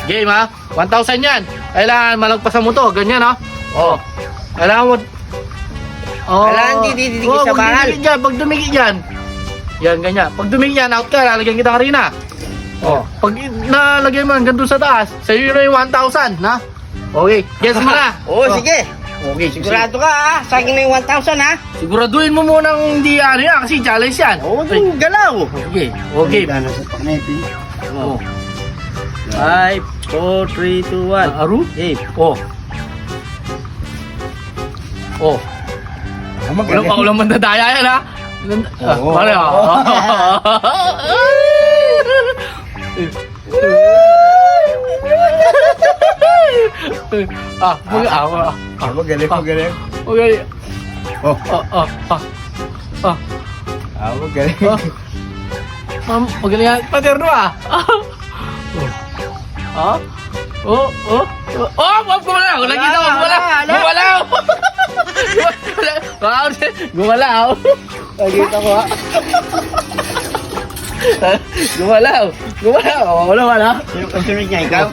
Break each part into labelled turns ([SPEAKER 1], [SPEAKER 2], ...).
[SPEAKER 1] game ha. 1,000 yan. Kailangan malagpasan mo to. Ganyan ha. Oh. Kailangan mo. Oh.
[SPEAKER 2] Kailangan didikit sa
[SPEAKER 1] pag
[SPEAKER 2] bakal.
[SPEAKER 1] dumikit dyan, pag dumikit dyan. Yan, ganyan. Pag dumikit yan, out ka, lalagyan kita karina. Oh. Pag nalagyan mo hanggang doon sa taas, sa'yo na yung 1,000, ha? Okay, guess mo na.
[SPEAKER 2] Oo, sige.
[SPEAKER 1] Okay,
[SPEAKER 2] Sigurado ka ha. Sa akin na yung 1,000 ha.
[SPEAKER 1] Siguraduhin mo munang hindi ano yan, kasi challenge yan.
[SPEAKER 2] Oo, yung galaw.
[SPEAKER 1] Okay, okay.
[SPEAKER 2] Gana sa paknetin.
[SPEAKER 1] Oh.
[SPEAKER 2] 5, 4, 3, 2, 1.
[SPEAKER 1] Aru?
[SPEAKER 2] Game.
[SPEAKER 1] Oh. Oh. Ulang mandadaya yan, ha?
[SPEAKER 2] Oo.
[SPEAKER 1] Pare, ha?
[SPEAKER 2] Magaling, magaling.
[SPEAKER 1] Okay.
[SPEAKER 2] Oh. Magaling.
[SPEAKER 1] Magaling yan. Paterno, ah. Ah? Oh. Gumalaw. Nakita ko, gumalaw. Gumalaw. Nakita ko, ha. Gumalaw. Wala.
[SPEAKER 2] Yung sunod niya, ikaw?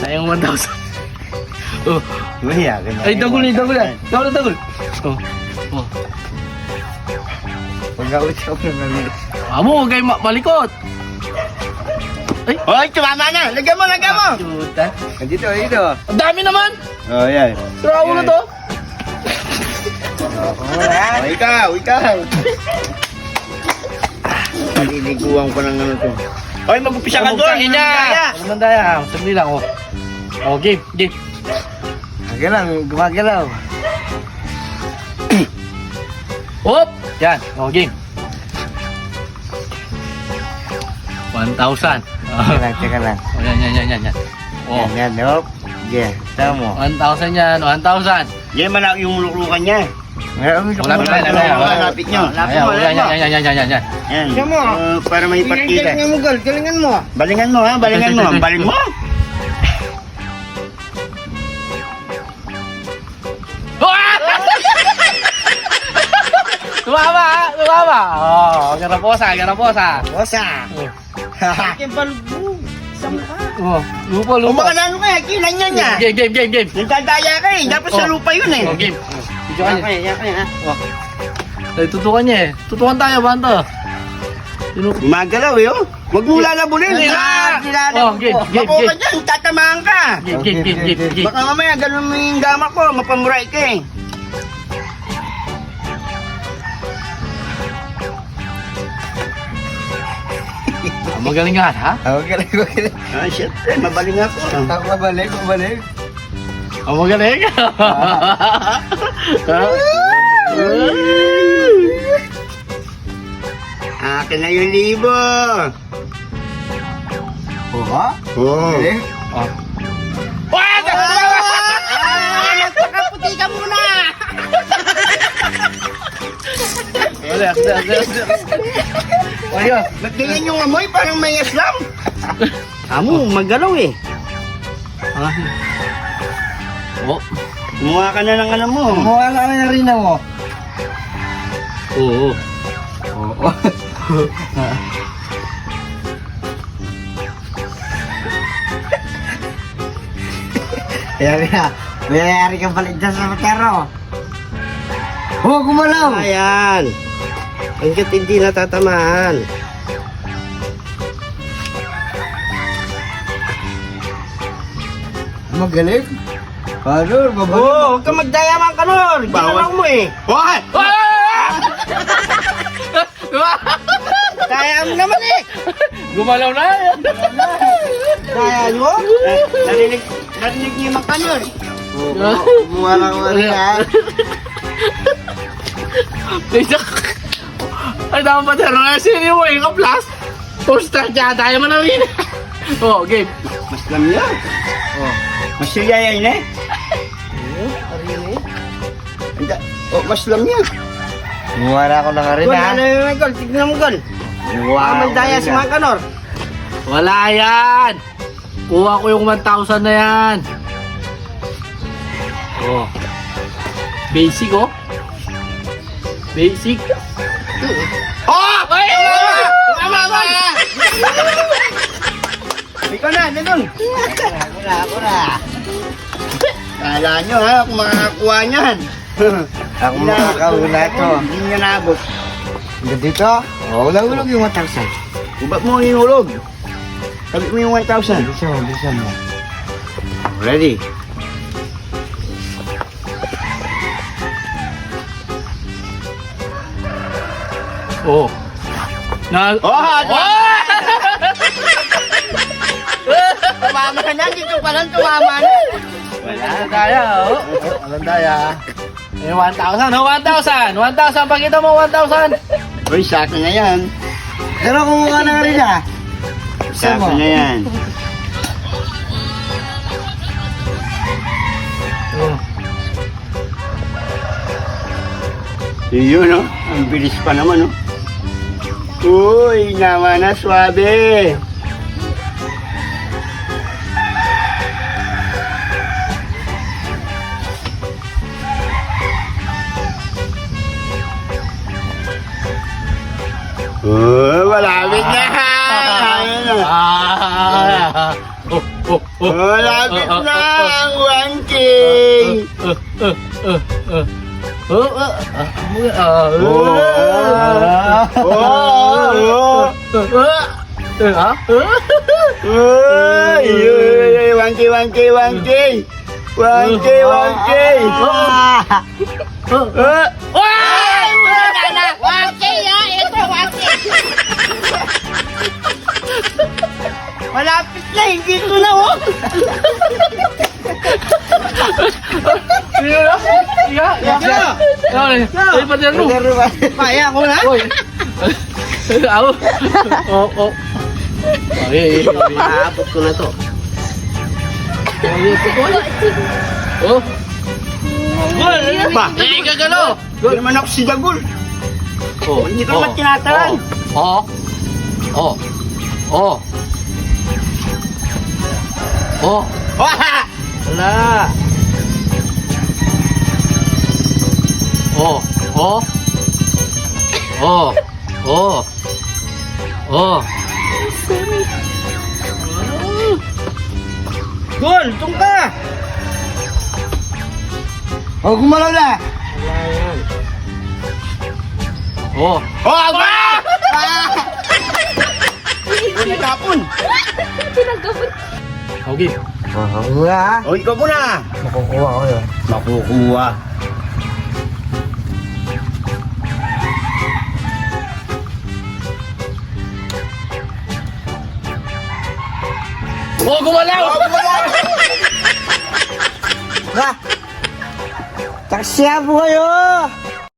[SPEAKER 1] Sayang 1,000. Oh.
[SPEAKER 2] Maya, ganyan.
[SPEAKER 1] Ay, dagul. Oh.
[SPEAKER 2] Pag-awit ako ng namin.
[SPEAKER 1] Amo, huwag kayo malikot. Ay.
[SPEAKER 2] Hoy, tumama na! Lagyan mo!
[SPEAKER 1] Chuta.
[SPEAKER 2] Dito.
[SPEAKER 1] Ang dami naman.
[SPEAKER 2] Oh, yan.
[SPEAKER 1] Sira ulo to.
[SPEAKER 2] Oh, ikaw! Paliliguan ko ng ano to. Hoy, mag-upisa ka doon!
[SPEAKER 1] Ano mandaya? Sandali lang, oh. Oh, game.
[SPEAKER 2] Gumagalaw.
[SPEAKER 1] Hop! Yan. Oh, game. 1,000.
[SPEAKER 2] Teka lang.
[SPEAKER 1] Oh, yan. Oh.
[SPEAKER 2] Yan, hop. Yeah, tama mo.
[SPEAKER 1] 1,000 yan. 1,000.
[SPEAKER 2] Yan, malaki yung luklukan niya.
[SPEAKER 1] Wala.
[SPEAKER 2] Lapit nyo.
[SPEAKER 1] Yan.
[SPEAKER 2] Yan. Para may partida.
[SPEAKER 3] Galingan mo, Gal. Galingan mo.
[SPEAKER 2] Balingan mo, ha? Baling mo.
[SPEAKER 1] Tumama. Oh, garaposa.
[SPEAKER 2] Bosa.
[SPEAKER 3] Akin palubog. Sa mukha.
[SPEAKER 1] Oh, lupa.
[SPEAKER 2] Umakanano kaya, kilan niya niya.
[SPEAKER 1] Game.
[SPEAKER 2] Nagdadaya ka eh. Dapat sa lupa yun eh.
[SPEAKER 1] Oh, game.
[SPEAKER 2] Yan kaya, ha?
[SPEAKER 1] Ay, tutukan niya eh. Tutukan tayo, banta.
[SPEAKER 2] Magalaw eh, oh. Huwag mong lalabulin.
[SPEAKER 1] Oh, game.
[SPEAKER 2] Ako ka dyan, tatamaan ka.
[SPEAKER 1] Game.
[SPEAKER 2] Baka mamaya, ganun mo yung gama ko, mapamuray ka eh.
[SPEAKER 1] Magaling nga, ha?
[SPEAKER 2] Magaling. Ah, shit. Mabaling ako. Mabaling.
[SPEAKER 1] Magaling.
[SPEAKER 2] Akin na yung libo.
[SPEAKER 1] Oh, ha?
[SPEAKER 2] Oo.
[SPEAKER 1] Oh.
[SPEAKER 2] Nagpakaputi ka muna.
[SPEAKER 1] Wala. Ayo.
[SPEAKER 2] Ba't ganyan yung amoy? Parang may aslam. Amo, magalaw eh.
[SPEAKER 1] Oh.
[SPEAKER 2] Kumuha ka na ng ano mo.
[SPEAKER 3] Kumuha ka na rin mo.
[SPEAKER 1] Oo.
[SPEAKER 3] Mayayari kang balik dyan sa matero. Oh, gumalaw.
[SPEAKER 2] Ayan. Hanggat hindi natatamaan.
[SPEAKER 3] Magaling. Kanor,
[SPEAKER 2] Oo, huwag ka magdayaman ka, Nor. Ginalaw mo eh.
[SPEAKER 1] What?
[SPEAKER 2] Kaya mo naman eh.
[SPEAKER 1] Gumalaw na.
[SPEAKER 2] Kaya mo? Narinig niyo yung mga kanor.
[SPEAKER 3] Kumuha na ko rin ha.
[SPEAKER 1] Ay, dapat pa tayo. Sino mo yung kaplas? Poster dyan. Tayo mo namin. Oh, game.
[SPEAKER 2] Mas lam yan. Mas yayay na eh. Mas lam yan.
[SPEAKER 3] Kumuha na ako ng rin
[SPEAKER 2] Gol,
[SPEAKER 3] ha.
[SPEAKER 2] ano yung gol? Tignan mo, Gol.
[SPEAKER 3] Kumuha
[SPEAKER 2] Baka magdaya si mga kanor.
[SPEAKER 1] Wala yan. Kuha ko yung 1,000 na yan. Oh. Basic, oh. Basic.
[SPEAKER 2] Oh! Ay! Tama! Ikaw na, Nandun. Kala nyo ha, kung makakakuha niyan.
[SPEAKER 3] Ako makakahula to.
[SPEAKER 2] Hindi niya naabot.
[SPEAKER 3] Hanggang dito? Oo, hulog yung 1,000.
[SPEAKER 2] Ba't mo hinulog? Sabi mo yung 1,000.
[SPEAKER 3] Bilisan mo.
[SPEAKER 2] Ready?
[SPEAKER 1] Oh. Na...
[SPEAKER 2] Oh! Tumama ka na, dito pa lang tumama na.
[SPEAKER 1] Wala na daya, oh. Walang daya. Eh, 1,000, oh, 1,000. 1,000, pakita mo, 1,000.
[SPEAKER 2] Uy, sa akin na yan.
[SPEAKER 3] Pero kumuha na rin ah.
[SPEAKER 2] Sa akin na yan.
[SPEAKER 1] Oh.
[SPEAKER 2] Yun, no? Ang bilis pa naman, no? Uy, naman na, swabe. Oh, malapit na! Ayun na.
[SPEAKER 1] Oh, oh, oh.
[SPEAKER 2] Malapit na ang 1K! Uy, 1K, 1K, 1K! 1K, 1K! Malapit na, hindi ko na, oh!
[SPEAKER 1] Ay, padero.
[SPEAKER 2] Kaya ko na?
[SPEAKER 1] Oy. Ako. Oh, oh. Ay,
[SPEAKER 2] Maabot ko na to.
[SPEAKER 1] Oh.
[SPEAKER 2] Ba?
[SPEAKER 1] Ay, gagalo.
[SPEAKER 2] Hindi naman ako si Dagul.
[SPEAKER 1] Oh,
[SPEAKER 2] Hindi ko naman tinataran.
[SPEAKER 1] Oh. Oh. Oh. Oh.
[SPEAKER 2] Wah!
[SPEAKER 1] Wala. Oh. Oh. Oh. Oh. Oh.
[SPEAKER 2] Gol, tung ka!
[SPEAKER 3] Oh, gumalaw na.
[SPEAKER 1] Oh.
[SPEAKER 2] Oh, ba! Nagkapon.
[SPEAKER 1] Okay.
[SPEAKER 3] Makakuha ah.
[SPEAKER 2] O, ikaw muna.
[SPEAKER 3] Makukuha ko yun.
[SPEAKER 2] Makukuha.
[SPEAKER 1] Oh, gumalaw!
[SPEAKER 3] Ha? Taksiya po kayo!